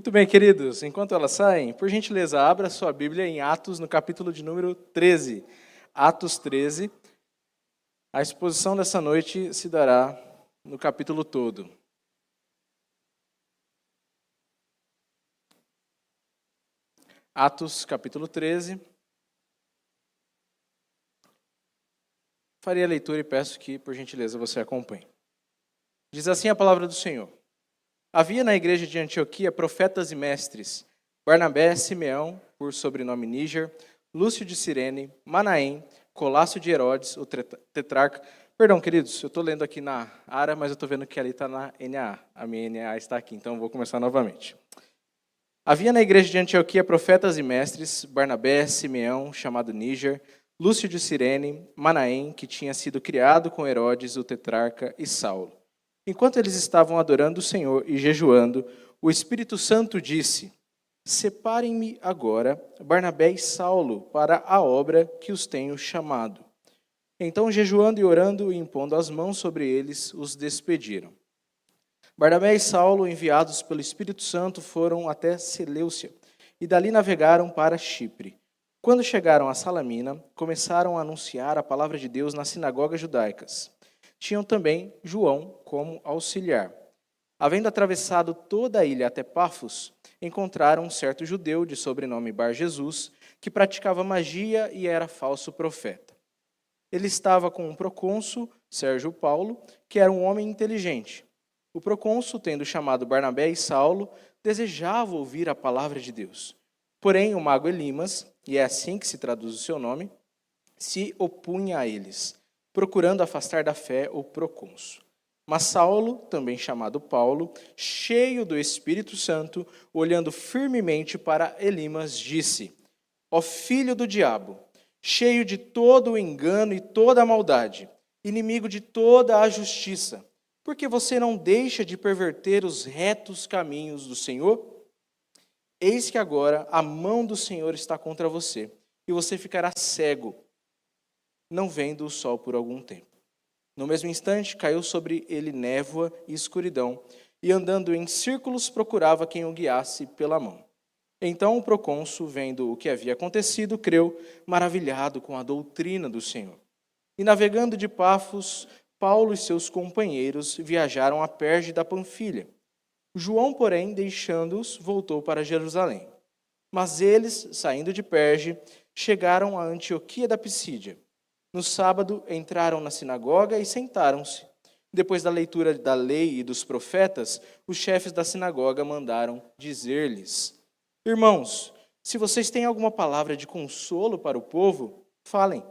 Muito bem, queridos. Enquanto elas saem, por gentileza, abra sua Bíblia em Atos, no capítulo de número 13. Atos 13. A exposição dessa noite se dará no capítulo todo. Atos, capítulo 13. Farei a leitura e peço que, por gentileza, você acompanhe. Diz assim a palavra do Senhor. Havia na igreja de Antioquia profetas e mestres, Barnabé, Simeão, por sobrenome Níger, Lúcio de Cirene, Manaém, Colácio de Herodes, o tetrarca. Perdão, queridos, eu estou lendo aqui na ARA, mas eu estou vendo que ali está na NA. A minha NA está aqui, então vou começar novamente. Havia na igreja de Antioquia profetas e mestres, Barnabé, Simeão, chamado Níger, Lúcio de Cirene, Manaém, que tinha sido criado com Herodes, o tetrarca, e Saulo. Enquanto eles estavam adorando o Senhor e jejuando, o Espírito Santo disse: Separem-me agora Barnabé e Saulo para a obra que os tenho chamado. Então, jejuando e orando e impondo as mãos sobre eles, os despediram. Barnabé e Saulo, enviados pelo Espírito Santo, foram até Seleucia e dali navegaram para Chipre. Quando chegaram a Salamina, começaram a anunciar a palavra de Deus nas sinagogas judaicas. Tinham também João como auxiliar. Havendo atravessado toda a ilha até Pafos, encontraram um certo judeu de sobrenome Bar-Jesus, que praticava magia e era falso profeta. Ele estava com um procônsul, Sérgio Paulo, que era um homem inteligente. O procônsul, tendo chamado Barnabé e Saulo, desejava ouvir a palavra de Deus. Porém, o mago Elimas, e é assim que se traduz o seu nome, se opunha a eles, procurando afastar da fé o procônsul. Mas Saulo, também chamado Paulo, cheio do Espírito Santo, olhando firmemente para Elimas, disse: Ó filho do diabo, cheio de todo o engano e toda a maldade, inimigo de toda a justiça, por que você não deixa de perverter os retos caminhos do Senhor? Eis que agora a mão do Senhor está contra você, e você ficará cego, não vendo o sol por algum tempo. No mesmo instante, caiu sobre ele névoa e escuridão, e andando em círculos procurava quem o guiasse pela mão. Então o procônsul, vendo o que havia acontecido, creu, maravilhado com a doutrina do Senhor. E navegando de Pafos, Paulo e seus companheiros viajaram a Perge da Panfilha. João, porém, deixando-os, voltou para Jerusalém. Mas eles, saindo de Perge, chegaram a Antioquia da Pisídia. No sábado, entraram na sinagoga e sentaram-se. Depois da leitura da lei e dos profetas, os chefes da sinagoga mandaram dizer-lhes: Irmãos, se vocês têm alguma palavra de consolo para o povo, falem.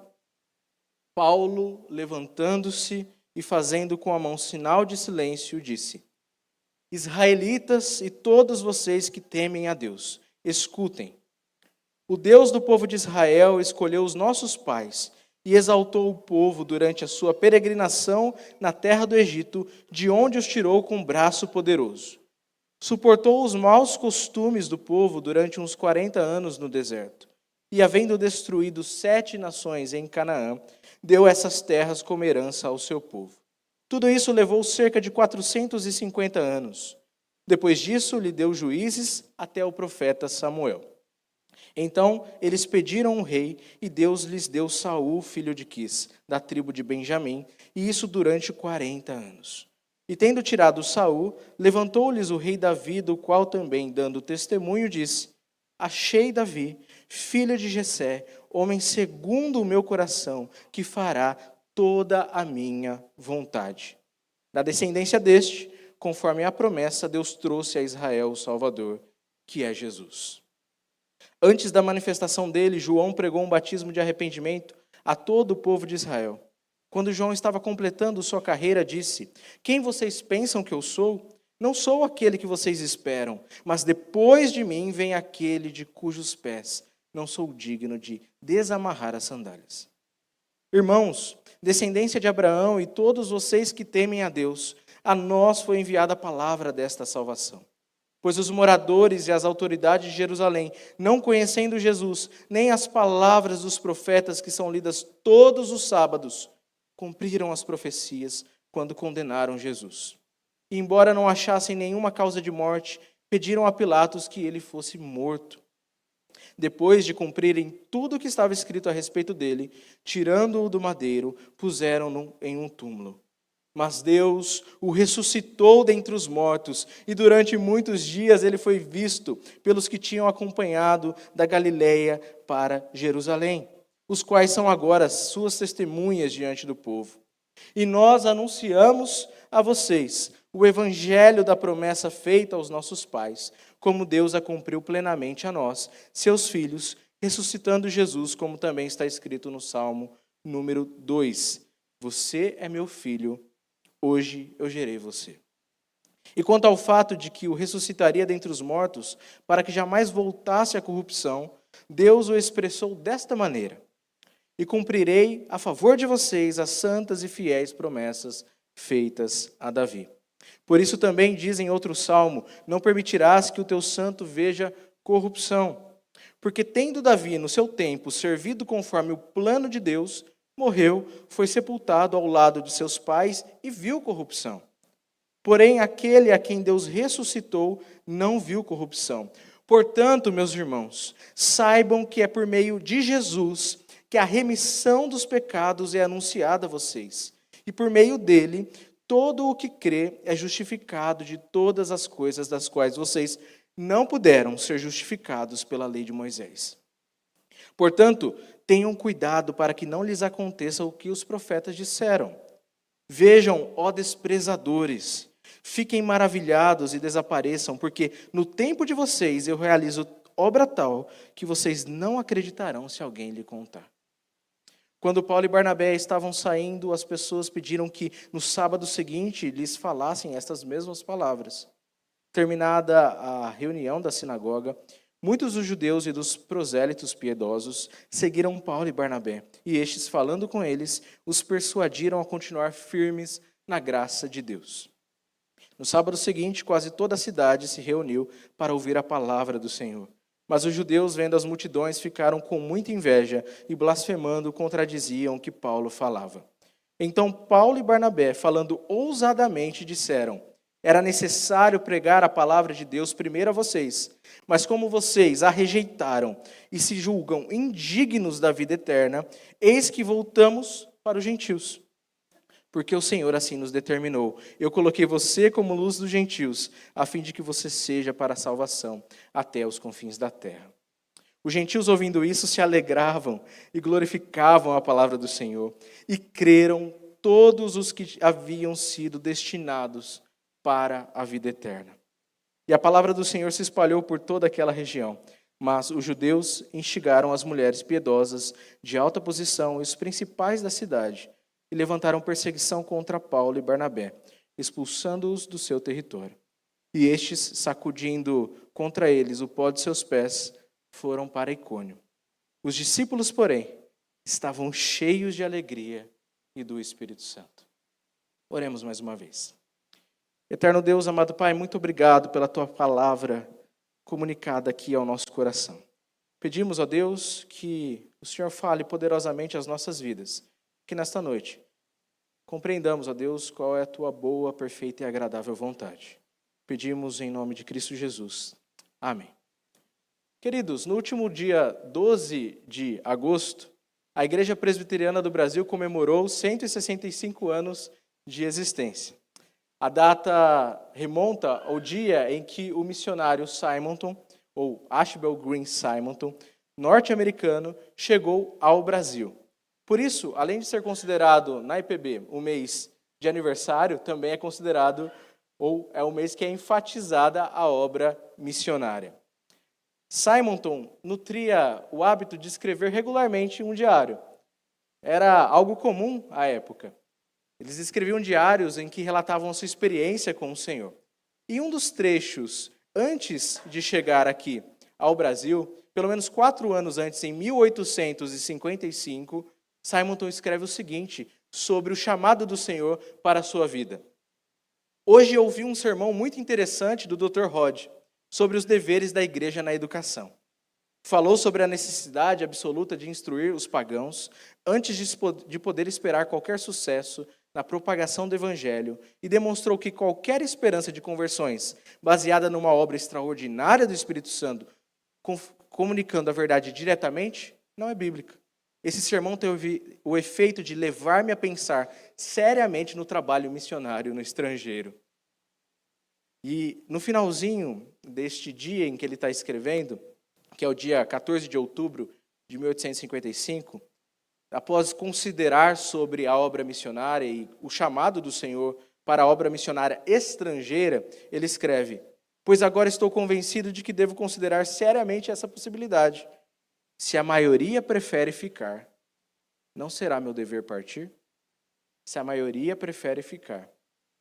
Paulo, levantando-se e fazendo com a mão sinal de silêncio, disse: Israelitas e todos vocês que temem a Deus, escutem. O Deus do povo de Israel escolheu os nossos pais e exaltou o povo durante a sua peregrinação na terra do Egito, de onde os tirou com braço poderoso. Suportou os maus costumes do povo durante uns 40 anos no deserto. E, havendo destruído 7 nações em Canaã, deu essas terras como herança ao seu povo. Tudo isso levou cerca de 450 anos. Depois disso, lhe deu juízes até o profeta Samuel. Então, eles pediram um rei, e Deus lhes deu Saul, filho de Quis, da tribo de Benjamim, e isso durante 40 anos. E tendo tirado Saul, levantou-lhes o rei Davi, do qual também, dando testemunho, disse: Achei Davi, filho de Jessé, homem segundo o meu coração, que fará toda a minha vontade. Da descendência deste, conforme a promessa, Deus trouxe a Israel o Salvador, que é Jesus. Antes da manifestação dele, João pregou um batismo de arrependimento a todo o povo de Israel. Quando João estava completando sua carreira, disse: Quem vocês pensam que eu sou? Não sou aquele que vocês esperam, mas depois de mim vem aquele de cujos pés não sou digno de desamarrar as sandálias. Irmãos, descendência de Abraão e todos vocês que temem a Deus, a nós foi enviada a palavra desta salvação. Pois os moradores e as autoridades de Jerusalém, não conhecendo Jesus, nem as palavras dos profetas que são lidas todos os sábados, cumpriram as profecias quando condenaram Jesus. E embora não achassem nenhuma causa de morte, pediram a Pilatos que ele fosse morto. Depois de cumprirem tudo o que estava escrito a respeito dele, tirando-o do madeiro, puseram-no em um túmulo. Mas Deus o ressuscitou dentre os mortos, e durante muitos dias ele foi visto pelos que tinham acompanhado da Galiléia para Jerusalém, os quais são agora suas testemunhas diante do povo. E nós anunciamos a vocês o evangelho da promessa feita aos nossos pais, como Deus a cumpriu plenamente a nós, seus filhos, ressuscitando Jesus, como também está escrito no Salmo número 2. Você é meu filho, hoje eu gerei você. E quanto ao fato de que o ressuscitaria dentre os mortos, para que jamais voltasse à corrupção, Deus o expressou desta maneira: e cumprirei a favor de vocês as santas e fiéis promessas feitas a Davi. Por isso também diz em outro salmo: não permitirás que o teu santo veja corrupção. Porque tendo Davi no seu tempo servido conforme o plano de Deus, morreu, foi sepultado ao lado de seus pais e viu corrupção. Porém, aquele a quem Deus ressuscitou não viu corrupção. Portanto, meus irmãos, saibam que é por meio de Jesus que a remissão dos pecados é anunciada a vocês. E por meio dele, todo o que crê é justificado de todas as coisas das quais vocês não puderam ser justificados pela lei de Moisés. Portanto, tenham cuidado para que não lhes aconteça o que os profetas disseram. Vejam, ó desprezadores, fiquem maravilhados e desapareçam, porque no tempo de vocês eu realizo obra tal que vocês não acreditarão se alguém lhe contar. Quando Paulo e Barnabé estavam saindo, as pessoas pediram que no sábado seguinte lhes falassem estas mesmas palavras. Terminada a reunião da sinagoga, muitos dos judeus e dos prosélitos piedosos seguiram Paulo e Barnabé, e estes, falando com eles, os persuadiram a continuar firmes na graça de Deus. No sábado seguinte, quase toda a cidade se reuniu para ouvir a palavra do Senhor. Mas os judeus, vendo as multidões, ficaram com muita inveja e, blasfemando, contradiziam o que Paulo falava. Então Paulo e Barnabé, falando ousadamente, disseram: era necessário pregar a palavra de Deus primeiro a vocês, mas como vocês a rejeitaram e se julgam indignos da vida eterna, eis que voltamos para os gentios. Porque o Senhor assim nos determinou. Eu coloquei você como luz dos gentios, a fim de que você seja para a salvação até os confins da terra. Os gentios, ouvindo isso, se alegravam e glorificavam a palavra do Senhor, e creram todos os que haviam sido destinados para a vida eterna. E a palavra do Senhor se espalhou por toda aquela região, mas os judeus instigaram as mulheres piedosas de alta posição e os principais da cidade, e levantaram perseguição contra Paulo e Barnabé, expulsando-os do seu território. E estes, sacudindo contra eles o pó de seus pés, foram para Icônio. Os discípulos, porém, estavam cheios de alegria e do Espírito Santo. Oremos mais uma vez. Eterno Deus, amado Pai, muito obrigado pela Tua palavra comunicada aqui ao nosso coração. Pedimos, ó Deus, que o Senhor fale poderosamente às nossas vidas, que nesta noite compreendamos, ó Deus, qual é a Tua boa, perfeita e agradável vontade. Pedimos em nome de Cristo Jesus. Amém. Queridos, no último dia 12 de agosto, a Igreja Presbiteriana do Brasil comemorou 165 anos de existência. A data remonta ao dia em que o missionário Simonton, ou Ashbel Green Simonton, norte-americano, chegou ao Brasil. Por isso, além de ser considerado na IPB o mês de aniversário, também é considerado, ou é o mês que é enfatizada a obra missionária. Simonton nutria o hábito de escrever regularmente um diário. Era algo comum à época. Eles escreviam diários em que relatavam a sua experiência com o Senhor. E um dos trechos, antes de chegar aqui ao Brasil, pelo menos 4 anos antes, em 1855, Simonton escreve o seguinte sobre o chamado do Senhor para a sua vida. Hoje eu ouvi um sermão muito interessante do Dr. Rod sobre os deveres da igreja na educação. Falou sobre a necessidade absoluta de instruir os pagãos antes de poder esperar qualquer sucesso na propagação do Evangelho e demonstrou que qualquer esperança de conversões baseada numa obra extraordinária do Espírito Santo, comunicando a verdade diretamente, não é bíblica. Esse sermão teve o efeito de levar-me a pensar seriamente no trabalho missionário no estrangeiro. E no finalzinho deste dia em que ele está escrevendo, que é o dia 14 de outubro de 1855, após considerar sobre a obra missionária e o chamado do Senhor para a obra missionária estrangeira, ele escreve: "Pois agora estou convencido de que devo considerar seriamente essa possibilidade. Se a maioria prefere ficar, não será meu dever partir? Se a maioria prefere ficar,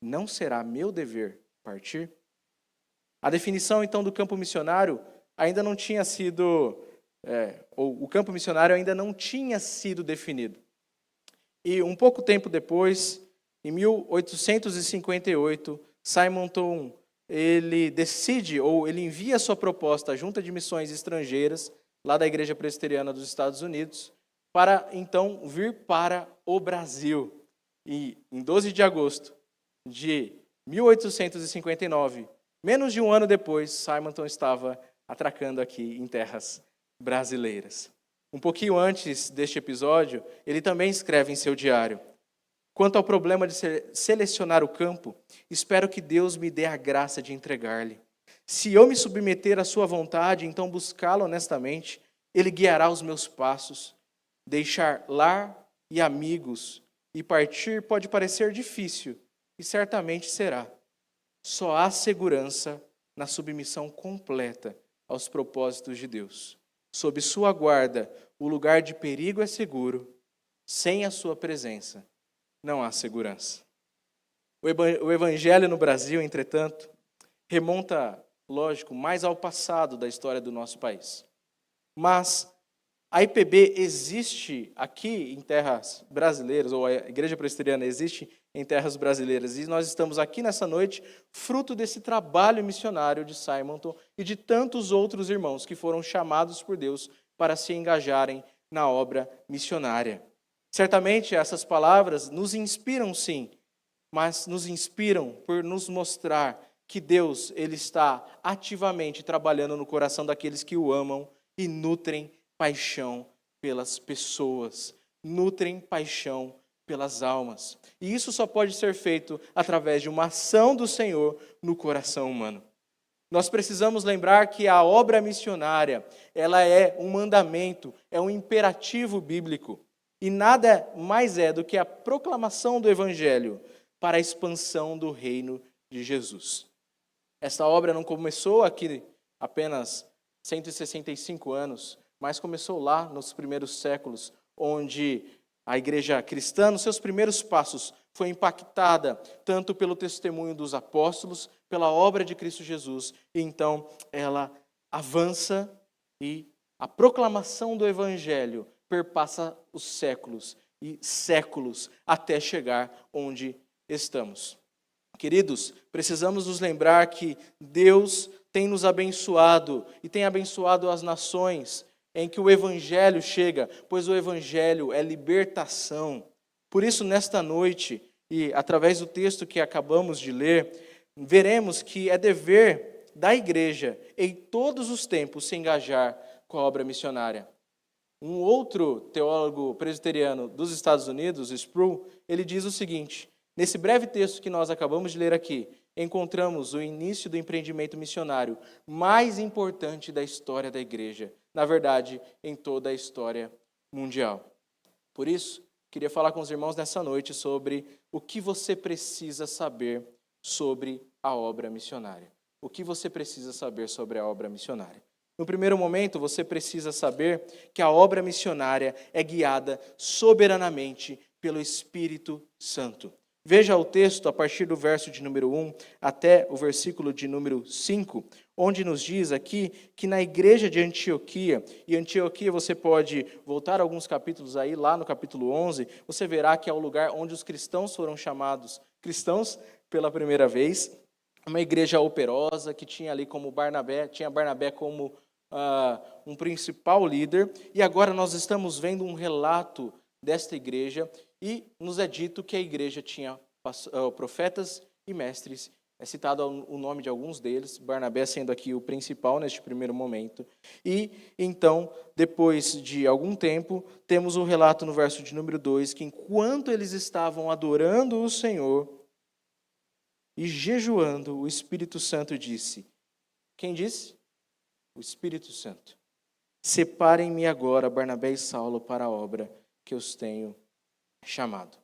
não será meu dever partir?" A definição, então, do campo missionário ainda não tinha sido, ou o campo missionário ainda não tinha sido definido. E um pouco tempo depois, em 1858, Simonton, ele decide, ou ele envia a sua proposta à Junta de Missões Estrangeiras, lá da Igreja Presbiteriana dos Estados Unidos, para então vir para o Brasil. E em 12 de agosto de 1859, menos de um ano depois, Simonton estava atracando aqui em terras brasileiras. Um pouquinho antes deste episódio, ele também escreve em seu diário: "Quanto ao problema de selecionar o campo, espero que Deus me dê a graça de entregar-lhe. Se eu me submeter à sua vontade, então buscá-lo honestamente, ele guiará os meus passos. Deixar lar e amigos e partir pode parecer difícil, e certamente será. Só há segurança na submissão completa aos propósitos de Deus. Sob sua guarda, o lugar de perigo é seguro. Sem a sua presença, não há segurança." O Evangelho no Brasil, entretanto, remonta, lógico, mais ao passado da história do nosso país. Mas a IPB existe aqui em terras brasileiras, ou a Igreja Presbiteriana existe em terras brasileiras, e nós estamos aqui nessa noite fruto desse trabalho missionário de Simonton e de tantos outros irmãos que foram chamados por Deus para se engajarem na obra missionária. Certamente essas palavras nos inspiram, sim, mas nos inspiram por nos mostrar que Deus, ele está ativamente trabalhando no coração daqueles que o amam e nutrem paixão pelas pessoas, nutrem paixão pelas almas. E isso só pode ser feito através de uma ação do Senhor no coração humano. Nós precisamos lembrar que a obra missionária, ela é um mandamento, é um imperativo bíblico. E nada mais é do que a proclamação do Evangelho para a expansão do reino de Jesus. Essa obra não começou aqui apenas 165 anos, mas começou lá nos primeiros séculos, onde a igreja cristã, nos seus primeiros passos, foi impactada tanto pelo testemunho dos apóstolos, pela obra de Cristo Jesus, e então ela avança e a proclamação do Evangelho perpassa os séculos e séculos até chegar onde estamos. Queridos, precisamos nos lembrar que Deus tem nos abençoado e tem abençoado as nações em que o Evangelho chega, pois o Evangelho é libertação. Por isso, nesta noite, e através do texto que acabamos de ler, veremos que é dever da igreja, em todos os tempos, se engajar com a obra missionária. Um outro teólogo presbiteriano dos Estados Unidos, Sproul, ele diz o seguinte: nesse breve texto que nós acabamos de ler aqui, encontramos o início do empreendimento missionário mais importante da história da igreja, na verdade, em toda a história mundial. Por isso, queria falar com os irmãos nessa noite sobre o que você precisa saber sobre a obra missionária. O que você precisa saber sobre a obra missionária? No primeiro momento, você precisa saber que a obra missionária é guiada soberanamente pelo Espírito Santo. Veja o texto a partir do verso de número 1 até o versículo de número 5, onde nos diz aqui que na igreja de Antioquia, e Antioquia você pode voltar alguns capítulos aí, lá no capítulo 11, você verá que é o lugar onde os cristãos foram chamados cristãos pela primeira vez, uma igreja operosa que tinha ali como Barnabé, tinha Barnabé como um principal líder, e agora nós estamos vendo um relato desta igreja, e nos é dito que a igreja tinha profetas e mestres. É citado o nome de alguns deles, Barnabé sendo aqui o principal neste primeiro momento. E, então, depois de algum tempo, temos o relato no verso de número 2, que enquanto eles estavam adorando o Senhor e jejuando, o Espírito Santo disse. Quem disse? O Espírito Santo. Separem-me agora, Barnabé e Saulo, para a obra que os tenho chamado.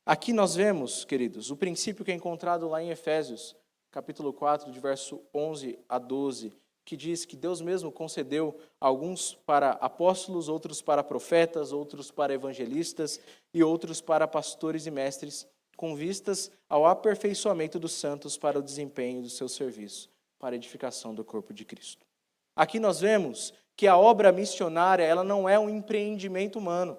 Aqui nós vemos, queridos, o princípio que é encontrado lá em Efésios, capítulo 4, de verso 11 a 12, que diz que Deus mesmo concedeu alguns para apóstolos, outros para profetas, outros para evangelistas e outros para pastores e mestres, com vistas ao aperfeiçoamento dos santos para o desempenho do seu serviço, para a edificação do corpo de Cristo. Aqui nós vemos que a obra missionária, ela não é um empreendimento humano.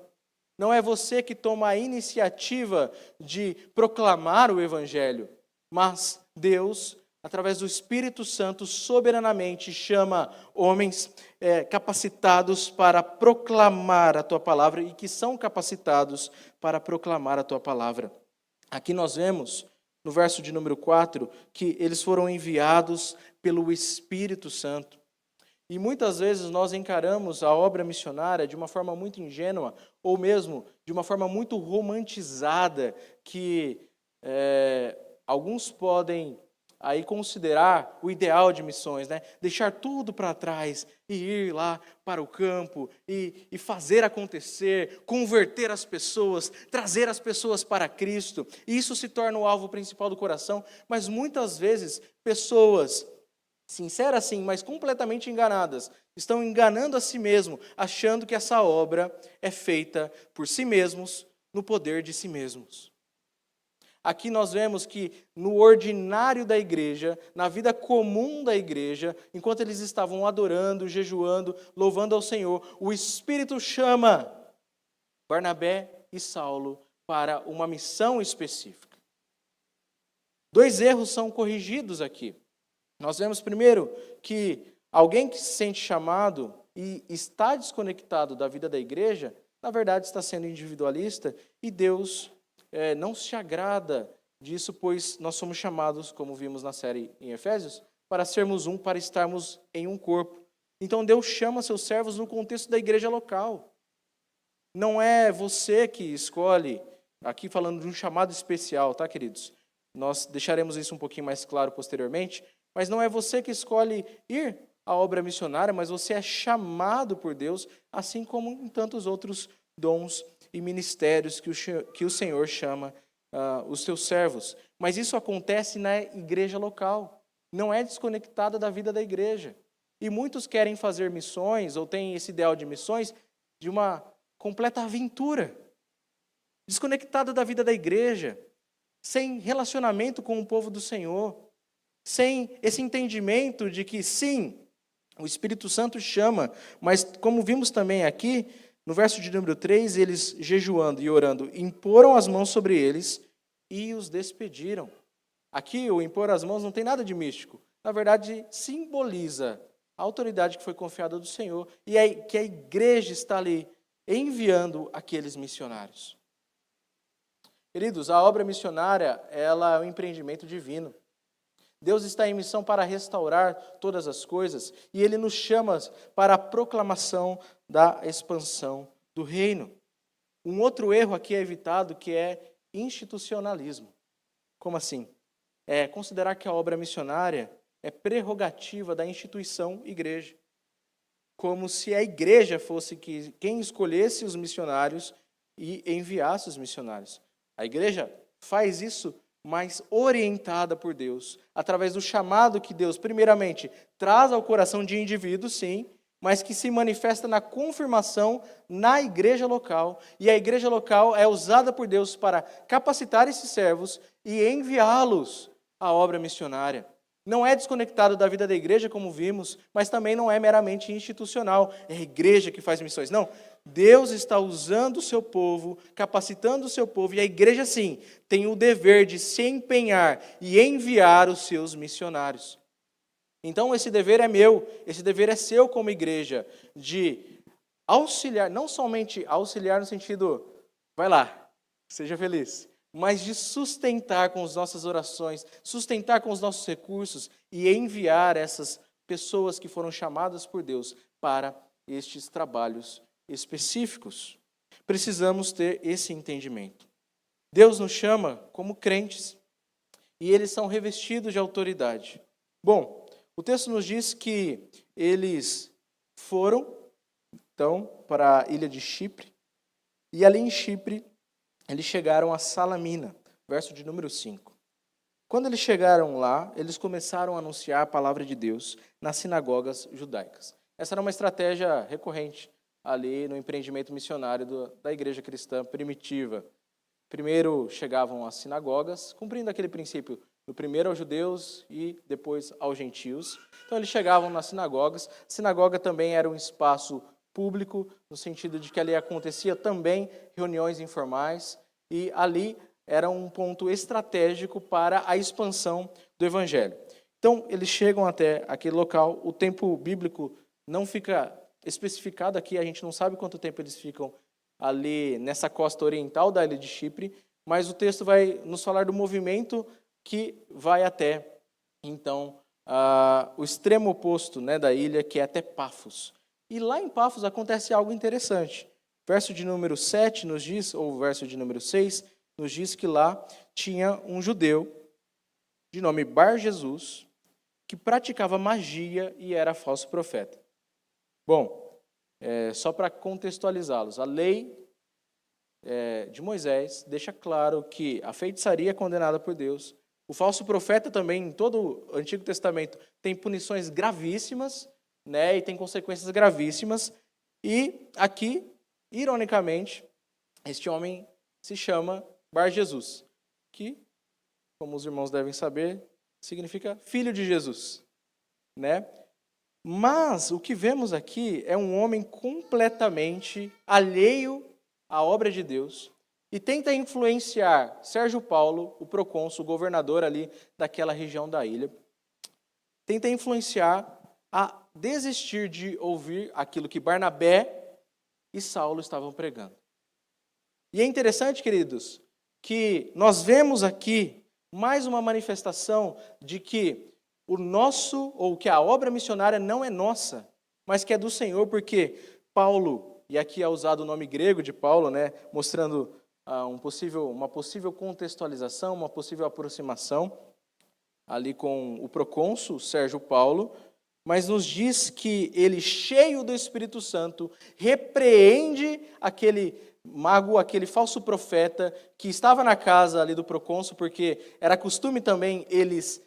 Não é você que toma a iniciativa de proclamar o Evangelho, mas Deus, através do Espírito Santo, soberanamente chama homens capacitados para proclamar a tua palavra e que são capacitados para proclamar a tua palavra. Aqui nós vemos, no verso de número 4, que eles foram enviados pelo Espírito Santo. E muitas vezes nós encaramos a obra missionária de uma forma muito ingênua, ou mesmo de uma forma muito romantizada, que alguns podem aí considerar o ideal de missões, né? Deixar tudo para trás e ir lá para o campo e fazer acontecer, converter as pessoas, trazer as pessoas para Cristo. E isso se torna o alvo principal do coração, mas muitas vezes pessoas sinceras sim, mas completamente enganadas, estão enganando a si mesmo, achando que essa obra é feita por si mesmos, no poder de si mesmos. Aqui nós vemos que no ordinário da igreja, na vida comum da igreja, enquanto eles estavam adorando, jejuando, louvando ao Senhor, o Espírito chama Barnabé e Saulo para uma missão específica. 2 erros são corrigidos aqui. Nós vemos primeiro que alguém que se sente chamado e está desconectado da vida da igreja, na verdade está sendo individualista e Deus não se agrada disso, pois nós somos chamados, como vimos na série em Efésios, para sermos um, para estarmos em um corpo. Então Deus chama seus servos no contexto da igreja local. Não é você que escolhe, aqui falando de um chamado especial, tá, queridos? Nós deixaremos isso um pouquinho mais claro posteriormente, mas não é você que escolhe ir à obra missionária, mas você é chamado por Deus, assim como em tantos outros dons e ministérios que o Senhor chama os seus servos. Mas isso acontece na igreja local, não é desconectada da vida da igreja. E muitos querem fazer missões, ou têm esse ideal de missões, de uma completa aventura, desconectada da vida da igreja, sem relacionamento com o povo do Senhor, sem esse entendimento de que, sim, o Espírito Santo chama, mas como vimos também aqui, no verso de número 3, eles jejuando e orando, imporam as mãos sobre eles e os despediram. Aqui, o impor as mãos não tem nada de místico. Na verdade, simboliza a autoridade que foi confiada do Senhor e que a igreja está ali enviando aqueles missionários. Queridos, a obra missionária, ela é um empreendimento divino. Deus está em missão para restaurar todas as coisas e Ele nos chama para a proclamação da expansão do reino. Um outro erro aqui é evitado, que é institucionalismo. Como assim? É considerar que a obra missionária é prerrogativa da instituição igreja. Como se a igreja fosse quem escolhesse os missionários e enviasse os missionários. A igreja faz isso, mas orientada por Deus, através do chamado que Deus, primeiramente, traz ao coração de indivíduos, sim, mas que se manifesta na confirmação na igreja local, e a igreja local é usada por Deus para capacitar esses servos e enviá-los à obra missionária. Não é desconectado da vida da igreja, como vimos, mas também não é meramente institucional, é a igreja que faz missões. Não, Deus está usando o seu povo, capacitando o seu povo, e a igreja, sim, tem o dever de se empenhar e enviar os seus missionários. Então, esse dever é meu, esse dever é seu como igreja, de auxiliar, não somente auxiliar no sentido, vai lá, seja feliz, mas de sustentar com as nossas orações, sustentar com os nossos recursos e enviar essas pessoas que foram chamadas por Deus para estes trabalhos específicos. Precisamos ter esse entendimento. Deus nos chama como crentes e eles são revestidos de autoridade. Bom, o texto nos diz que eles foram, então, para a ilha de Chipre, e ali em Chipre, eles chegaram a Salamina, verso de número 5. Quando eles chegaram lá, eles começaram a anunciar a palavra de Deus nas sinagogas judaicas. Essa era uma estratégia recorrente ali no empreendimento missionário da igreja cristã primitiva. Primeiro chegavam às sinagogas, cumprindo aquele princípio do primeiro aos judeus e depois aos gentios. Então eles chegavam nas sinagogas. A sinagoga também era um espaço público, no sentido de que ali acontecia também reuniões informais, e ali era um ponto estratégico para a expansão do evangelho. Então, eles chegam até aquele local, o tempo bíblico não fica especificado aqui, a gente não sabe quanto tempo eles ficam ali nessa costa oriental da ilha de Chipre, mas o texto vai nos falar do movimento que vai até, então, o extremo oposto, né, da ilha, que é até Pafos. E lá em Pafos acontece algo interessante. Verso de número 7 nos diz, ou verso de número 6, nos diz que lá tinha um judeu de nome Bar Jesus, que praticava magia e era falso profeta. Bom, só para contextualizá-los, a lei de Moisés deixa claro que a feitiçaria é condenada por Deus. O falso profeta também, em todo o Antigo Testamento, tem punições gravíssimas, né, e tem consequências gravíssimas. E aqui, ironicamente, este homem se chama Bar Jesus, que, como os irmãos devem saber, significa filho de Jesus, né? Mas o que vemos aqui é um homem completamente alheio à obra de Deus e tenta influenciar Sérgio Paulo, o procônsul, o governador ali daquela região da ilha, tenta influenciar a desistir de ouvir aquilo que Barnabé e Saulo estavam pregando. E é interessante, queridos, que nós vemos aqui mais uma manifestação de que que a obra missionária não é nossa, mas que é do Senhor, porque Paulo, e aqui é usado o nome grego de Paulo, né, mostrando uma possível contextualização, uma possível aproximação ali com o procônsul Sérgio Paulo, mas nos diz que ele, cheio do Espírito Santo, repreende aquele mago, aquele falso profeta que estava na casa ali do procônsul, porque era costume também eles,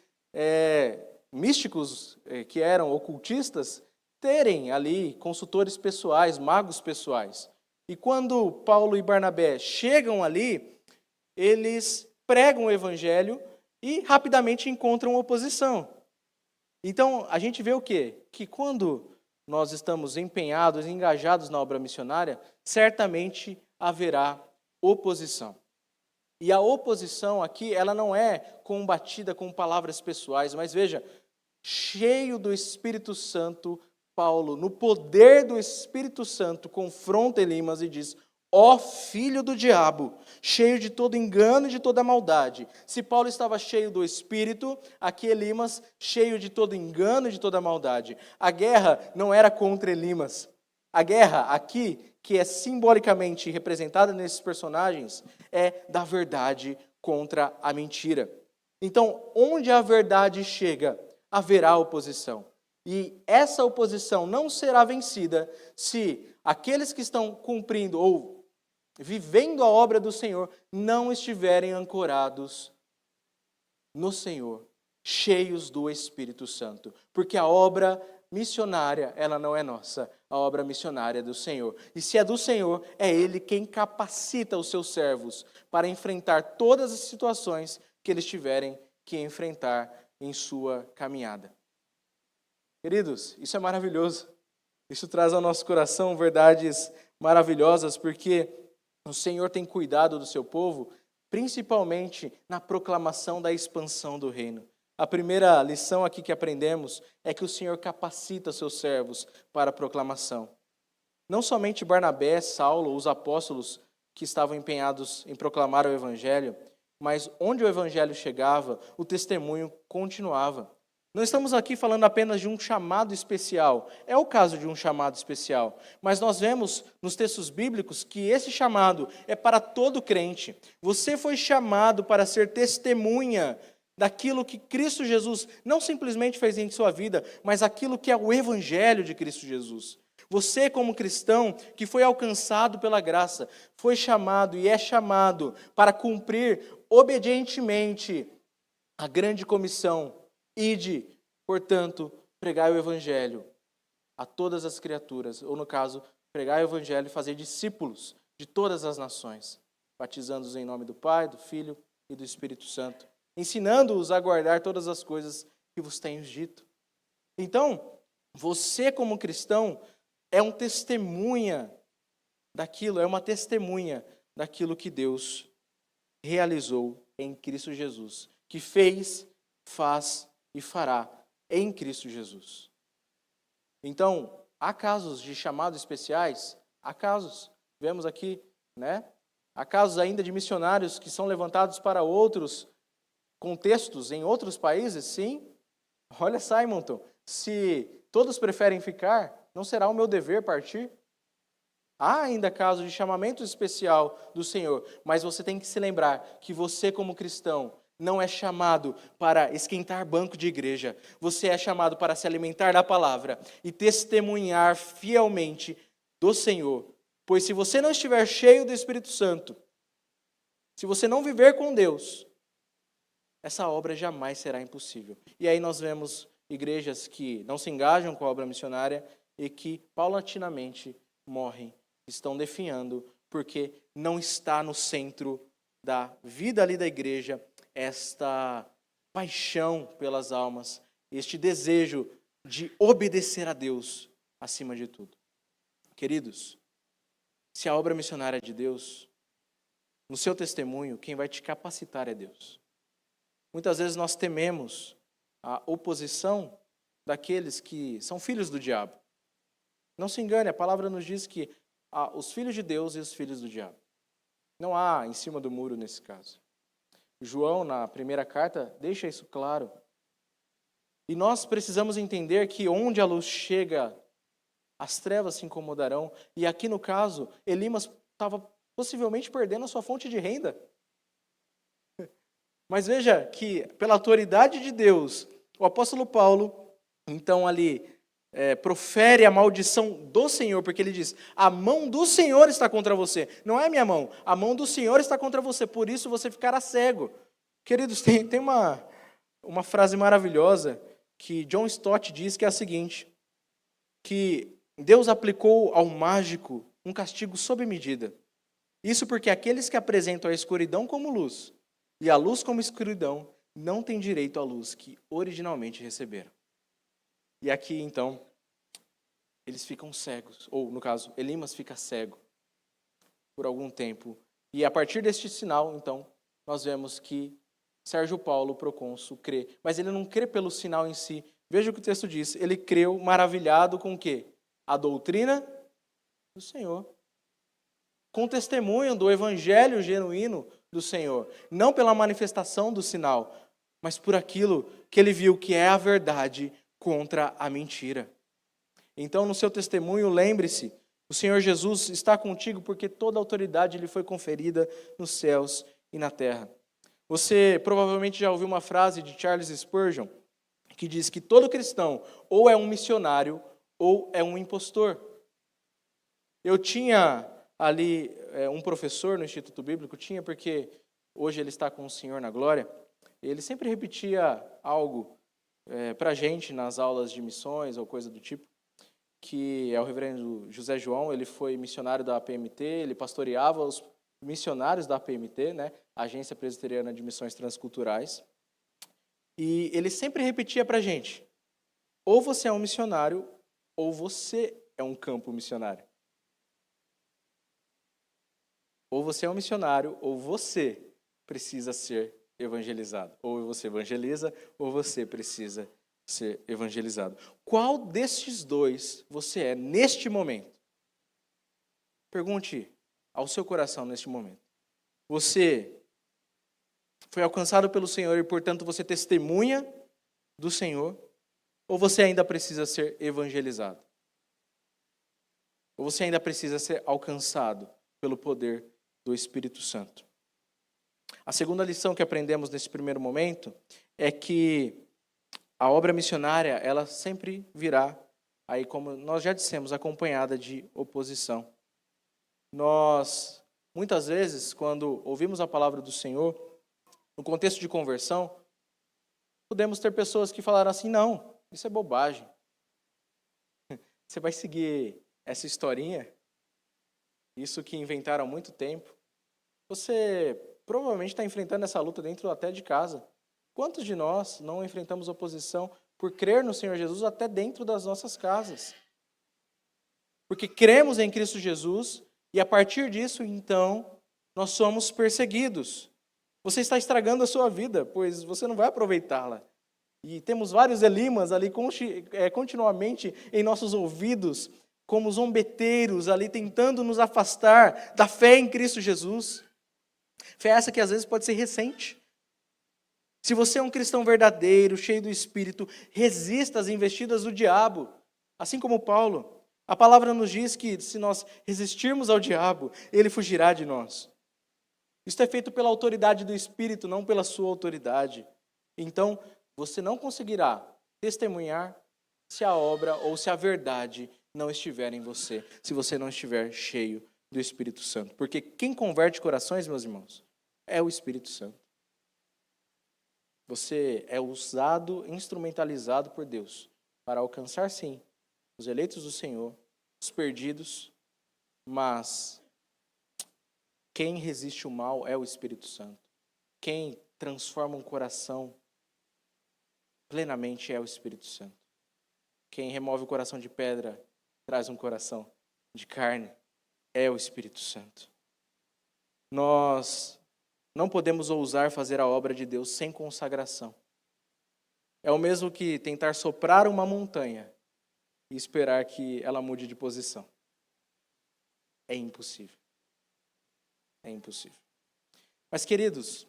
místicos, que eram ocultistas, terem ali consultores pessoais, magos pessoais. E quando Paulo e Barnabé chegam ali, eles pregam o evangelho e rapidamente encontram oposição. Então, a gente vê o quê? Que quando nós estamos empenhados, engajados na obra missionária, certamente haverá oposição. E a oposição aqui, ela não é combatida com palavras pessoais, mas veja, cheio do Espírito Santo, Paulo, no poder do Espírito Santo, confronta Elimas e diz: ó filho do diabo, cheio de todo engano e de toda maldade. Se Paulo estava cheio do Espírito, aqui Elimas cheio de todo engano e de toda maldade. A guerra não era contra Elimas. A guerra aqui, que é simbolicamente representada nesses personagens, é da verdade contra a mentira. Então, onde a verdade chega, haverá oposição. E essa oposição não será vencida se aqueles que estão cumprindo ou vivendo a obra do Senhor não estiverem ancorados no Senhor, cheios do Espírito Santo. Porque a obra missionária, ela não é nossa, a obra missionária é do Senhor. E se é do Senhor, é Ele quem capacita os seus servos para enfrentar todas as situações que eles tiverem que enfrentar em sua caminhada. Queridos, isso é maravilhoso. Isso traz ao nosso coração verdades maravilhosas, porque o Senhor tem cuidado do seu povo, principalmente na proclamação da expansão do reino. A primeira lição aqui que aprendemos é que o Senhor capacita seus servos para a proclamação. Não somente Barnabé, Saulo, os apóstolos que estavam empenhados em proclamar o Evangelho, mas onde o Evangelho chegava, o testemunho continuava. Não estamos aqui falando apenas de um chamado especial. É o caso de um chamado especial. Mas nós vemos nos textos bíblicos que esse chamado é para todo crente. Você foi chamado para ser testemunha daquilo que Cristo Jesus não simplesmente fez em sua vida, mas aquilo que é o Evangelho de Cristo Jesus. Você, como cristão, que foi alcançado pela graça, foi chamado e é chamado para cumprir obedientemente a grande comissão. Ide, portanto, pregai o Evangelho a todas as criaturas, ou no caso, pregai o Evangelho e fazer discípulos de todas as nações, batizando-os em nome do Pai, do Filho e do Espírito Santo, ensinando-os a guardar todas as coisas que vos tenho dito. Então, você como cristão é uma testemunha daquilo que Deus realizou em Cristo Jesus, que fez, faz e fará em Cristo Jesus. Então, há casos de chamados especiais? Há casos. Vemos aqui, né? Há casos ainda de missionários que são levantados para outros contextos em outros países? Sim. Olha, Simonton, se todos preferem ficar, não será o meu dever partir? Há ainda casos de chamamento especial do Senhor, mas você tem que se lembrar que você, como cristão, não é chamado para esquentar banco de igreja. Você é chamado para se alimentar da palavra e testemunhar fielmente do Senhor. Pois se você não estiver cheio do Espírito Santo, se você não viver com Deus, essa obra jamais será impossível. E aí nós vemos igrejas que não se engajam com a obra missionária e que paulatinamente morrem, estão definhando, porque não está no centro da vida ali da igreja esta paixão pelas almas, este desejo de obedecer a Deus acima de tudo. Queridos, se a obra missionária é de Deus, no seu testemunho, quem vai te capacitar é Deus. Muitas vezes nós tememos a oposição daqueles que são filhos do diabo. Não se engane, a palavra nos diz que há os filhos de Deus e os filhos do diabo. Não há em cima do muro nesse caso. João, na primeira carta, deixa isso claro. E nós precisamos entender que onde a luz chega, as trevas se incomodarão. E aqui no caso, Elimas estava possivelmente perdendo a sua fonte de renda. Mas veja que, pela autoridade de Deus, o apóstolo Paulo, então ali, profere a maldição do Senhor, porque ele diz, a mão do Senhor está contra você. Não é a minha mão, a mão do Senhor está contra você, por isso você ficará cego. Queridos, tem uma frase maravilhosa que John Stott diz, que é a seguinte, que Deus aplicou ao mágico um castigo sob medida. Isso porque aqueles que apresentam a escuridão como luz e a luz como escuridão não têm direito à luz que originalmente receberam. E aqui, então, eles ficam cegos, ou, no caso, Elimas fica cego por algum tempo. E a partir deste sinal, então, nós vemos que Sérgio Paulo, procônsul, crê. Mas ele não crê pelo sinal em si. Veja o que o texto diz. Ele creu maravilhado com o quê? A doutrina do Senhor. Com testemunho do evangelho genuíno do Senhor. Não pela manifestação do sinal, mas por aquilo que ele viu que é a verdade contra a mentira. Então, no seu testemunho, lembre-se, o Senhor Jesus está contigo porque toda a autoridade lhe foi conferida nos céus e na terra. Você provavelmente já ouviu uma frase de Charles Spurgeon, que diz que todo cristão ou é um missionário ou é um impostor. Eu tinha ali um professor no Instituto Bíblico, porque hoje ele está com o Senhor na glória, ele sempre repetia algo para a gente nas aulas de missões ou coisa do tipo, que é o reverendo José João. Ele foi missionário da APMT, ele pastoreava os missionários da APMT, né, Agência Presbiteriana de Missões Transculturais, e ele sempre repetia para a gente, ou você é um missionário, ou você é um campo missionário. Ou você é um missionário, ou você precisa ser evangelizado. Ou você evangeliza, ou você precisa ser evangelizado. Qual destes dois você é neste momento? Pergunte ao seu coração neste momento. Você foi alcançado pelo Senhor e, portanto, você testemunha do Senhor? Ou você ainda precisa ser evangelizado? Ou você ainda precisa ser alcançado pelo poder do Espírito Santo? A segunda lição que aprendemos nesse primeiro momento é que a obra missionária, ela sempre virá, aí como nós já dissemos, acompanhada de oposição. Nós, muitas vezes, quando ouvimos a palavra do Senhor, no contexto de conversão, podemos ter pessoas que falaram assim, não, isso é bobagem. Você vai seguir essa historinha? Isso que inventaram há muito tempo. Você provavelmente está enfrentando essa luta dentro até de casa. Quantos de nós não enfrentamos oposição por crer no Senhor Jesus até dentro das nossas casas? Porque cremos em Cristo Jesus e a partir disso, então, nós somos perseguidos. Você está estragando a sua vida, pois você não vai aproveitá-la. E temos vários elimas ali continuamente em nossos ouvidos, como zombeteiros ali tentando nos afastar da fé em Cristo Jesus. Fé essa que às vezes pode ser recente. Se você é um cristão verdadeiro, cheio do Espírito, resista às investidas do diabo. Assim como Paulo, a palavra nos diz que se nós resistirmos ao diabo, ele fugirá de nós. Isso é feito pela autoridade do Espírito, não pela sua autoridade. Então, você não conseguirá testemunhar se a obra ou se a verdade não estiver em você, se você não estiver cheio do Espírito Santo. Porque quem converte corações, meus irmãos, é o Espírito Santo. Você é usado, instrumentalizado por Deus para alcançar, sim, os eleitos do Senhor, os perdidos, mas quem resiste o mal é o Espírito Santo. Quem transforma um coração plenamente é o Espírito Santo. Quem remove o coração de pedra, traz um coração de carne, é o Espírito Santo. Nós não podemos ousar fazer a obra de Deus sem consagração. É o mesmo que tentar soprar uma montanha e esperar que ela mude de posição. É impossível. É impossível. Mas, queridos,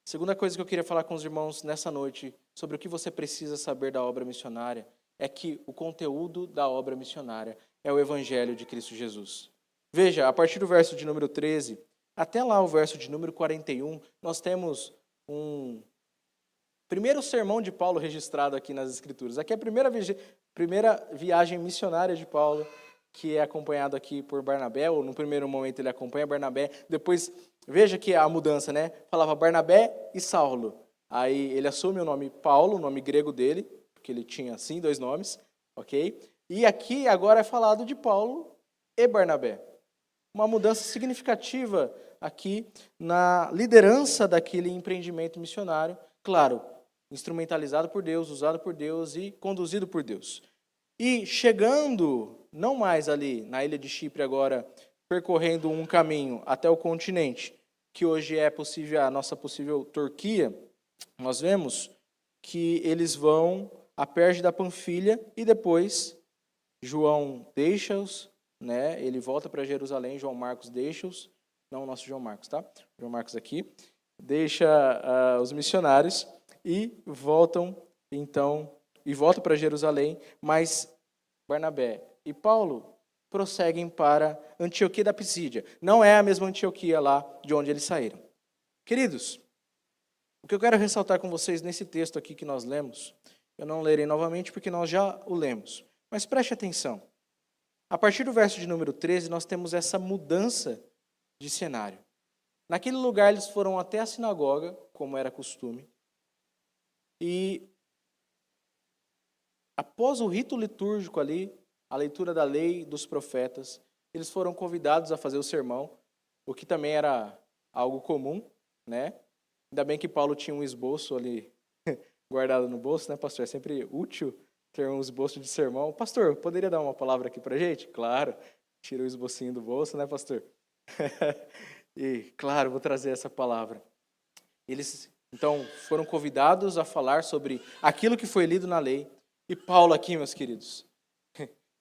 a segunda coisa que eu queria falar com os irmãos nessa noite, sobre o que você precisa saber da obra missionária, é que o conteúdo da obra missionária é o Evangelho de Cristo Jesus. Veja, a partir do verso de número 13, até lá o verso de número 41, nós temos um primeiro sermão de Paulo registrado aqui nas Escrituras. Aqui é a primeira viagem missionária de Paulo, que é acompanhado aqui por Barnabé, ou no primeiro momento ele acompanha Barnabé, depois, veja que a mudança, né? Falava Barnabé e Saulo. Aí ele assume o nome Paulo, o nome grego dele, porque ele tinha, sim, 2 nomes, ok? E aqui agora é falado de Paulo e Barnabé. Uma mudança significativa aqui na liderança daquele empreendimento missionário, claro, instrumentalizado por Deus, usado por Deus e conduzido por Deus. E chegando, não mais ali na ilha de Chipre agora, percorrendo um caminho até o continente, que hoje é possível a nossa possível Turquia, nós vemos que eles vão a Perge da Panfilha e depois João deixa-os, né? Ele volta para Jerusalém, João Marcos deixa-os, não o nosso João Marcos, tá? João Marcos aqui, deixa os missionários e voltam para Jerusalém, mas Barnabé e Paulo prosseguem para Antioquia da Pisídia. Não é a mesma Antioquia lá de onde eles saíram. Queridos, o que eu quero ressaltar com vocês nesse texto aqui que nós lemos, eu não lerei novamente porque nós já o lemos, mas preste atenção. A partir do verso de número 13, nós temos essa mudança de cenário. Naquele lugar, eles foram até a sinagoga, como era costume, e após o rito litúrgico ali, a leitura da lei dos profetas, eles foram convidados a fazer o sermão, o que também era algo comum, né? Ainda bem que Paulo tinha um esboço ali guardado no bolso, né, pastor? É sempre útil ter um esboço de sermão. Pastor, poderia dar uma palavra aqui pra gente? Claro. Tira o esbocinho do bolso, né, pastor? E, claro, vou trazer essa palavra. Eles, então, foram convidados a falar sobre aquilo que foi lido na lei. E Paulo aqui, meus queridos,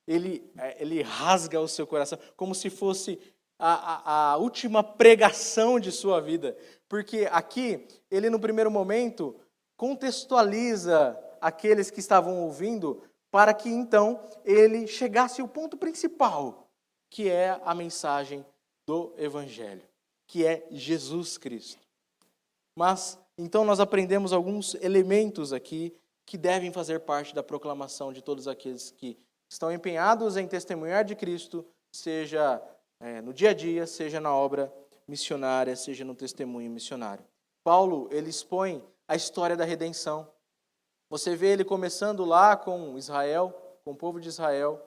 ele rasga o seu coração, como se fosse a última pregação de sua vida. Porque aqui, ele no primeiro momento, contextualiza aqueles que estavam ouvindo para que então ele chegasse ao ponto principal, que é a mensagem do Evangelho, que é Jesus Cristo. Mas, então, nós aprendemos alguns elementos aqui que devem fazer parte da proclamação de todos aqueles que estão empenhados em testemunhar de Cristo, seja no dia a dia, seja na obra missionária, seja no testemunho missionário. Paulo, ele expõe a história da redenção. Você vê ele começando lá com Israel, com o povo de Israel,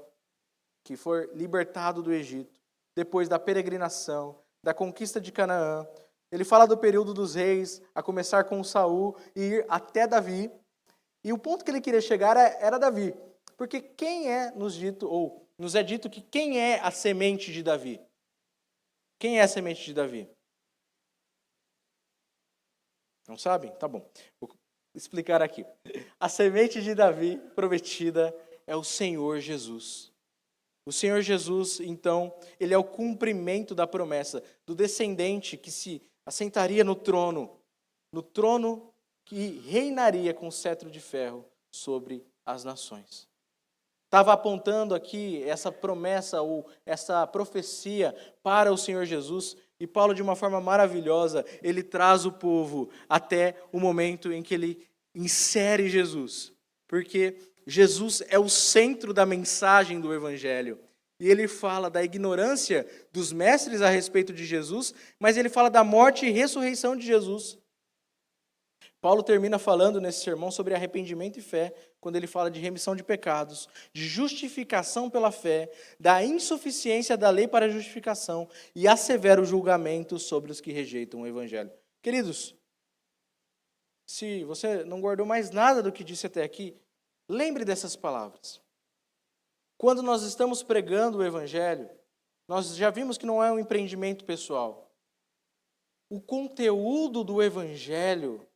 que foi libertado do Egito, depois da peregrinação, da conquista de Canaã. Ele fala do período dos reis, a começar com Saul e ir até Davi. E o ponto que ele queria chegar era Davi. Porque quem é nos é dito que quem é a semente de Davi? Quem é a semente de Davi? Não sabem? Tá bom. Vou explicar aqui. A semente de Davi prometida é o Senhor Jesus. O Senhor Jesus, então, ele é o cumprimento da promessa do descendente que se assentaria no trono que reinaria com cetro de ferro sobre as nações. Estava apontando aqui essa promessa ou essa profecia para o Senhor Jesus, e Paulo, de uma forma maravilhosa, ele traz o povo até o momento em que ele insere Jesus, porque Jesus é o centro da mensagem do Evangelho. E ele fala da ignorância dos mestres a respeito de Jesus, mas ele fala da morte e ressurreição de Jesus. Paulo termina falando nesse sermão sobre arrependimento e fé, quando ele fala de remissão de pecados, de justificação pela fé, da insuficiência da lei para a justificação e assevera o julgamento sobre os que rejeitam o Evangelho. Queridos, se você não guardou mais nada do que disse até aqui, lembre dessas palavras. Quando nós estamos pregando o Evangelho, nós já vimos que não é um empreendimento pessoal. O conteúdo do Evangelho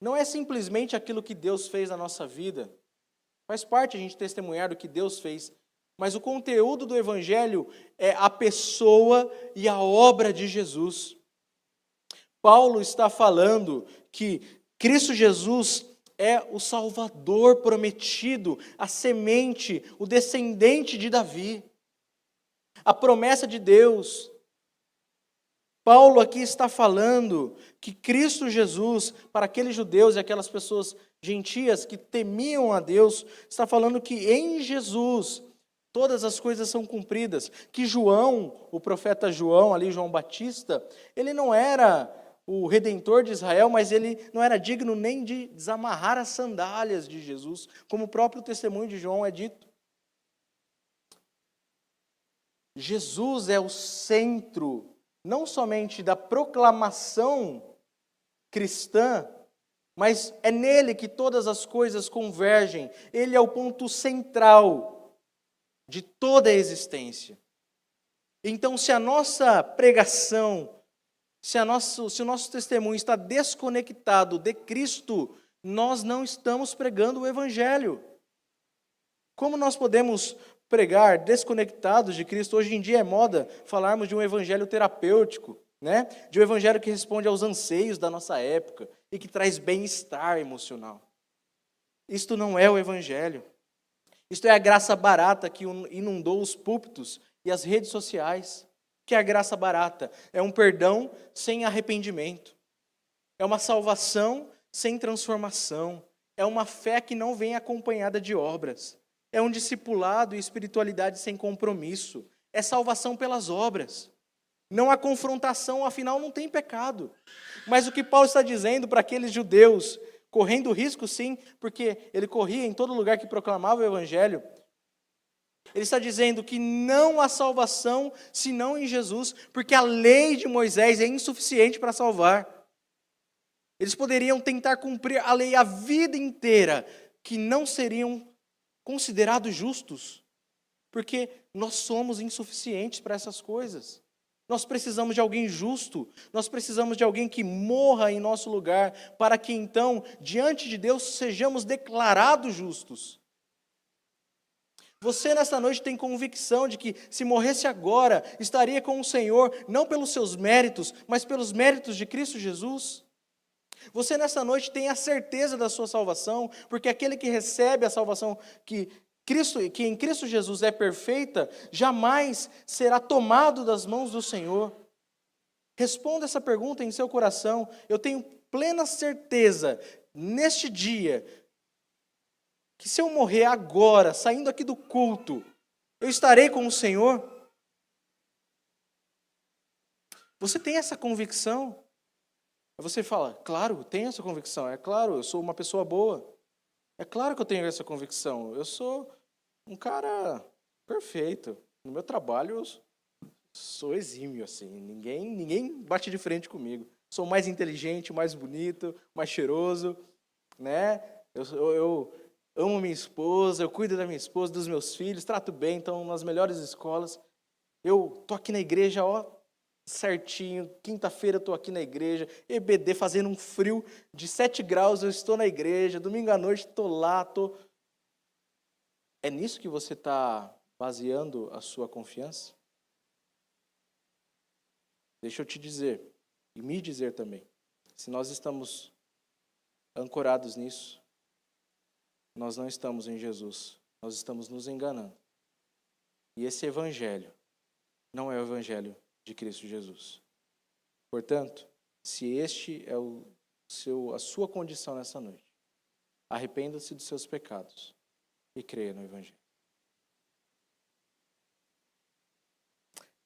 não é simplesmente aquilo que Deus fez na nossa vida. Faz parte a gente testemunhar do que Deus fez. Mas o conteúdo do Evangelho é a pessoa e a obra de Jesus. Paulo está falando que Cristo Jesus é o Salvador prometido, a semente, o descendente de Davi. A promessa de Deus. Paulo aqui está falando que Cristo Jesus, para aqueles judeus e aquelas pessoas gentias que temiam a Deus, está falando que em Jesus todas as coisas são cumpridas. Que João, o profeta João, ali João Batista, ele não era o Redentor de Israel, mas ele não era digno nem de desamarrar as sandálias de Jesus, como o próprio testemunho de João é dito. Jesus é o centro, não somente da proclamação cristã, mas é nele que todas as coisas convergem. Ele é o ponto central de toda a existência. Então, se a nossa pregação, se o nosso testemunho está desconectado de Cristo, nós não estamos pregando o Evangelho. Como nós podemos pregar desconectados de Cristo? Hoje em dia é moda falarmos de um evangelho terapêutico, né? De um evangelho que responde aos anseios da nossa época e que traz bem-estar emocional. Isto não é o Evangelho. Isto é a graça barata que inundou os púlpitos e as redes sociais. Que é a graça barata? É um perdão sem arrependimento. É uma salvação sem transformação. É uma fé que não vem acompanhada de obras. É um discipulado e espiritualidade sem compromisso. É salvação pelas obras. Não há confrontação, afinal não tem pecado. Mas o que Paulo está dizendo para aqueles judeus, correndo risco sim, porque ele corria em todo lugar que proclamava o Evangelho, ele está dizendo que não há salvação senão em Jesus, porque a lei de Moisés é insuficiente para salvar. Eles poderiam tentar cumprir a lei a vida inteira, que não seriam considerados justos, porque nós somos insuficientes para essas coisas. Nós precisamos de alguém justo, nós precisamos de alguém que morra em nosso lugar, para que então, diante de Deus, sejamos declarados justos. Você nessa noite tem convicção de que se morresse agora, estaria com o Senhor, não pelos seus méritos, mas pelos méritos de Cristo Jesus? Você nessa noite tem a certeza da sua salvação, porque aquele que recebe a salvação que em Cristo Jesus é perfeita, jamais será tomado das mãos do Senhor. Responda essa pergunta em seu coração. Eu tenho plena certeza, neste dia, que se eu morrer agora, saindo aqui do culto, eu estarei com o Senhor? Você tem essa convicção? Você fala, claro, tenho essa convicção. É claro, eu sou uma pessoa boa. É claro que eu tenho essa convicção. Eu sou um cara perfeito. No meu trabalho, eu sou exímio, assim. Ninguém bate de frente comigo. Sou mais inteligente, mais bonito, mais cheiroso, né? Eu amo minha esposa, eu cuido da minha esposa, dos meus filhos, trato bem, estão nas melhores escolas. Eu tô aqui na igreja, ó, certinho, quinta-feira eu estou aqui na igreja, EBD fazendo um frio de 7 graus, eu estou na igreja, domingo à noite estou lá, É nisso que você está baseando a sua confiança? Deixa eu te dizer, e me dizer também, se nós estamos ancorados nisso, nós não estamos em Jesus, nós estamos nos enganando. E esse evangelho não é o evangelho de Cristo Jesus. Portanto, se este é a sua condição nessa noite, arrependa-se dos seus pecados e creia no evangelho.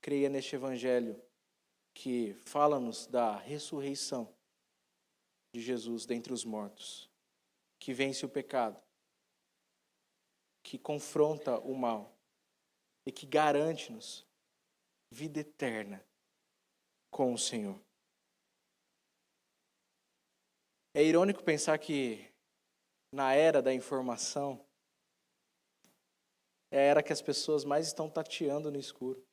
Creia neste evangelho que fala-nos da ressurreição de Jesus dentre os mortos, que vence o pecado, que confronta o mal e que garante-nos vida eterna com o Senhor. É irônico pensar que na era da informação é a era que as pessoas mais estão tateando no escuro.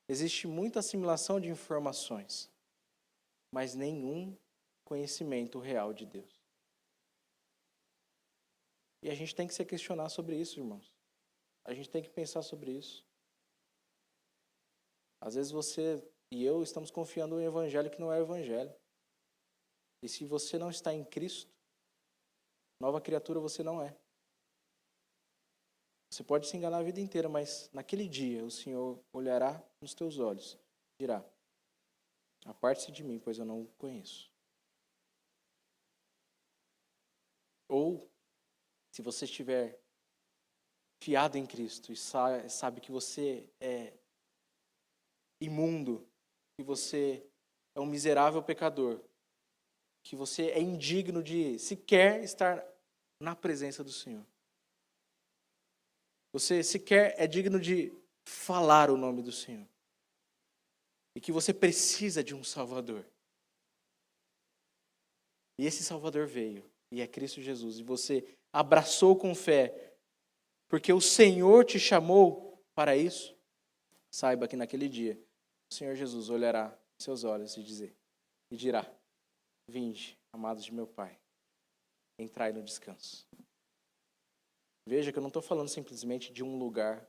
Existe muita assimilação de informações, mas nenhum conhecimento real de Deus. E a gente tem que se questionar sobre isso, irmãos. A gente tem que pensar sobre isso. Às vezes você e eu estamos confiando em um evangelho que não é o evangelho. E se você não está em Cristo, nova criatura você não é. Você pode se enganar a vida inteira, mas naquele dia o Senhor olhará nos teus olhos e dirá: aparte-se de mim, pois eu não o conheço. Ou, se você estiver fiado em Cristo e sabe que você é imundo, que você é um miserável pecador, que você é indigno de sequer estar na presença do Senhor. Você sequer é digno de falar o nome do Senhor. E que você precisa de um Salvador. E esse Salvador veio, e é Cristo Jesus, e você abraçou com fé, porque o Senhor te chamou para isso. Saiba que naquele dia, o Senhor Jesus olhará seus olhos e dirá: vinde, amados de meu Pai, entrai no descanso. Veja que eu não estou falando simplesmente de um lugar.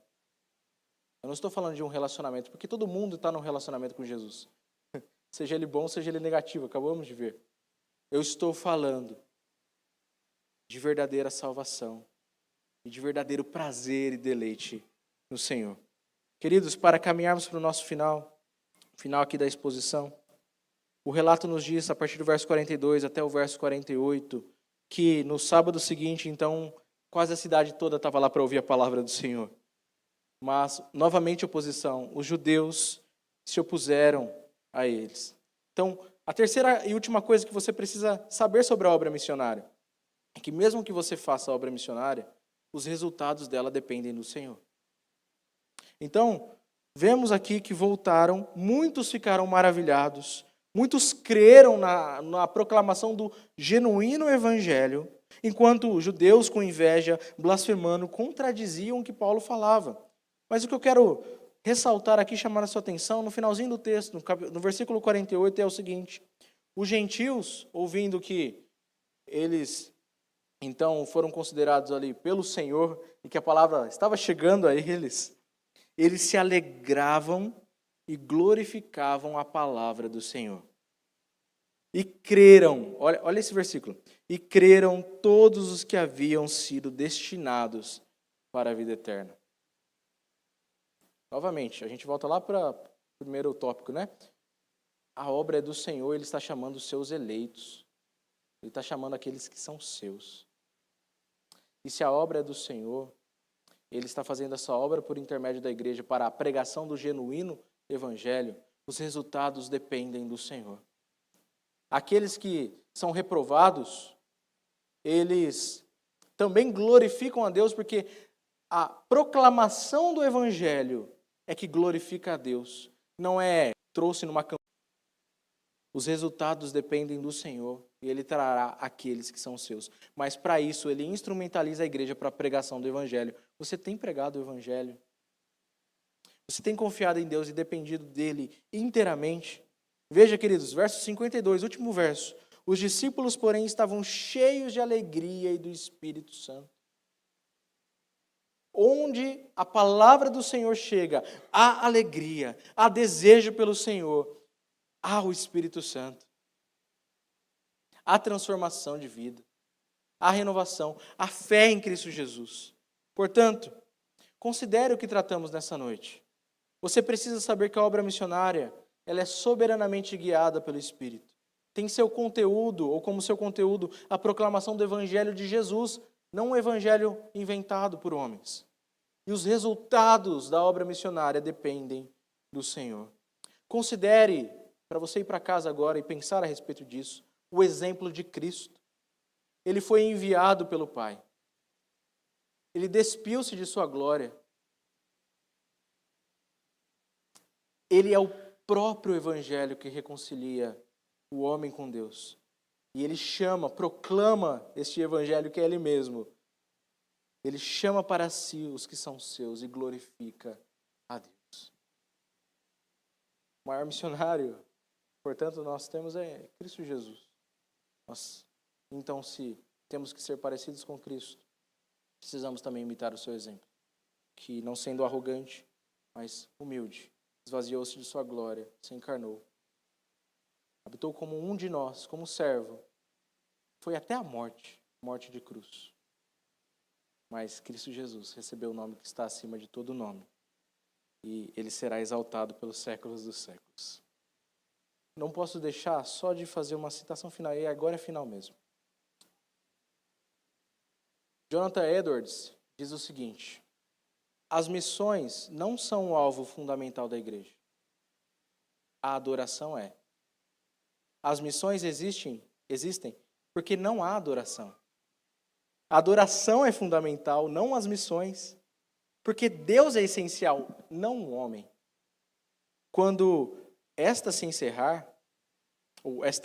Eu não estou falando de um relacionamento, porque todo mundo está num relacionamento com Jesus. Seja ele bom, seja ele negativo, acabamos de ver. Eu estou falando de verdadeira salvação e de verdadeiro prazer e deleite no Senhor. Queridos, para caminharmos para o nosso final aqui da exposição, o relato nos diz, a partir do verso 42 até o verso 48, que no sábado seguinte, então, quase a cidade toda estava lá para ouvir a palavra do Senhor. Mas, novamente, oposição. Os judeus se opuseram a eles. Então, a terceira e última coisa que você precisa saber sobre a obra missionária é que mesmo que você faça a obra missionária, os resultados dela dependem do Senhor. Então, vemos aqui que voltaram, muitos ficaram maravilhados, muitos creram na proclamação do genuíno evangelho, enquanto os judeus com inveja, blasfemando, contradiziam o que Paulo falava. Mas o que eu quero ressaltar aqui, chamar a sua atenção, no finalzinho do texto, no versículo 48, é o seguinte: os gentios, ouvindo que eles então foram considerados ali pelo Senhor e que a palavra estava chegando a eles, eles se alegravam e glorificavam a palavra do Senhor. E creram, olha esse versículo, e creram todos os que haviam sido destinados para a vida eterna. Novamente, a gente volta lá para o primeiro tópico, né? A obra é do Senhor, Ele está chamando os seus eleitos. Ele está chamando aqueles que são seus. E se a obra é do Senhor, Ele está fazendo essa obra por intermédio da igreja para a pregação do genuíno evangelho, os resultados dependem do Senhor. Aqueles que são reprovados, eles também glorificam a Deus, porque a proclamação do evangelho é que glorifica a Deus. Não é trouxe numa campanha. Os resultados dependem do Senhor e Ele trará aqueles que são seus. Mas para isso, Ele instrumentaliza a igreja para a pregação do evangelho. Você tem pregado o evangelho? Você tem confiado em Deus e dependido dEle inteiramente? Veja, queridos, verso 52, último verso. Os discípulos, porém, estavam cheios de alegria e do Espírito Santo. Onde a palavra do Senhor chega, há alegria, há desejo pelo Senhor, há o Espírito Santo. Há transformação de vida, há renovação, há fé em Cristo Jesus. Portanto, considere o que tratamos nessa noite. Você precisa saber que a obra missionária, ela é soberanamente guiada pelo Espírito. Tem seu conteúdo, ou como seu conteúdo, a proclamação do Evangelho de Jesus, não um evangelho inventado por homens. E os resultados da obra missionária dependem do Senhor. Considere, para você ir para casa agora e pensar a respeito disso, o exemplo de Cristo. Ele foi enviado pelo Pai. Ele despiu-se de sua glória. Ele é o próprio Evangelho que reconcilia o homem com Deus. E ele proclama este Evangelho que é ele mesmo. Ele chama para si os que são seus e glorifica a Deus. O maior missionário, portanto, nós temos é Cristo Jesus. Então, se temos que ser parecidos com Cristo, precisamos também imitar o seu exemplo. Que, não sendo arrogante, mas humilde, esvaziou-se de sua glória, se encarnou. Habitou como um de nós, como servo. Foi até a morte de cruz. Mas Cristo Jesus recebeu o nome que está acima de todo nome. E ele será exaltado pelos séculos dos séculos. Não posso deixar só de fazer uma citação final, e agora é final mesmo. Jonathan Edwards diz o seguinte: as missões não são o alvo fundamental da igreja. A adoração é. As missões existem porque não há adoração. A adoração é fundamental, não as missões. Porque Deus é essencial, não o homem. Quando esta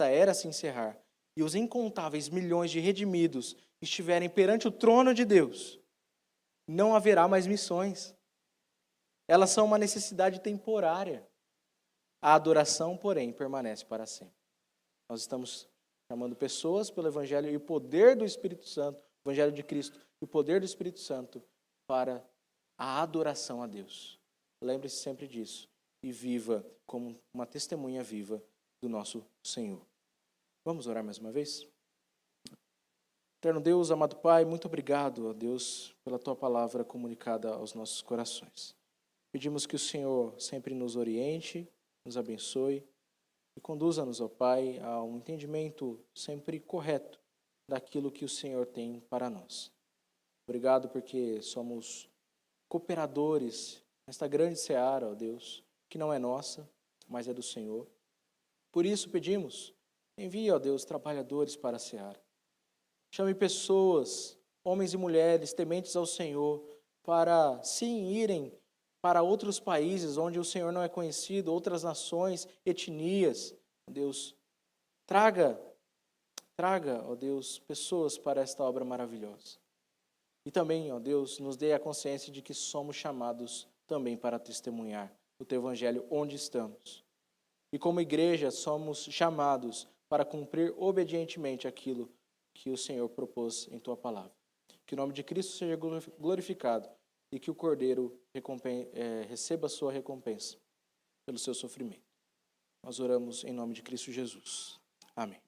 era se encerrar, e os incontáveis milhões de redimidos estiverem perante o trono de Deus, não haverá mais missões. Elas são uma necessidade temporária. A adoração, porém, permanece para sempre. Nós estamos chamando pessoas pelo Evangelho e o poder do Espírito Santo, o Evangelho de Cristo, e o poder do Espírito Santo para a adoração a Deus. Lembre-se sempre disso e viva como uma testemunha viva do nosso Senhor. Vamos orar mais uma vez? Eterno Deus, amado Pai, muito obrigado, ó Deus, pela Tua palavra comunicada aos nossos corações. Pedimos que o Senhor sempre nos oriente, nos abençoe e conduza-nos, ó Pai, a um entendimento sempre correto daquilo que o Senhor tem para nós. Obrigado porque somos cooperadores nesta grande seara, ó Deus, que não é nossa, mas é do Senhor. Por isso pedimos, envie, ó Deus, trabalhadores para a seara. Chame pessoas, homens e mulheres tementes ao Senhor, para sim irem para outros países onde o Senhor não é conhecido, outras nações, etnias. Ó Deus, traga, ó Deus, pessoas para esta obra maravilhosa. E também, ó Deus, nos dê a consciência de que somos chamados também para testemunhar o Teu Evangelho onde estamos. E como igreja somos chamados para cumprir obedientemente aquilo que o Senhor propôs em tua palavra. Que o nome de Cristo seja glorificado e que o Cordeiro receba a sua recompensa pelo seu sofrimento. Nós oramos em nome de Cristo Jesus. Amém.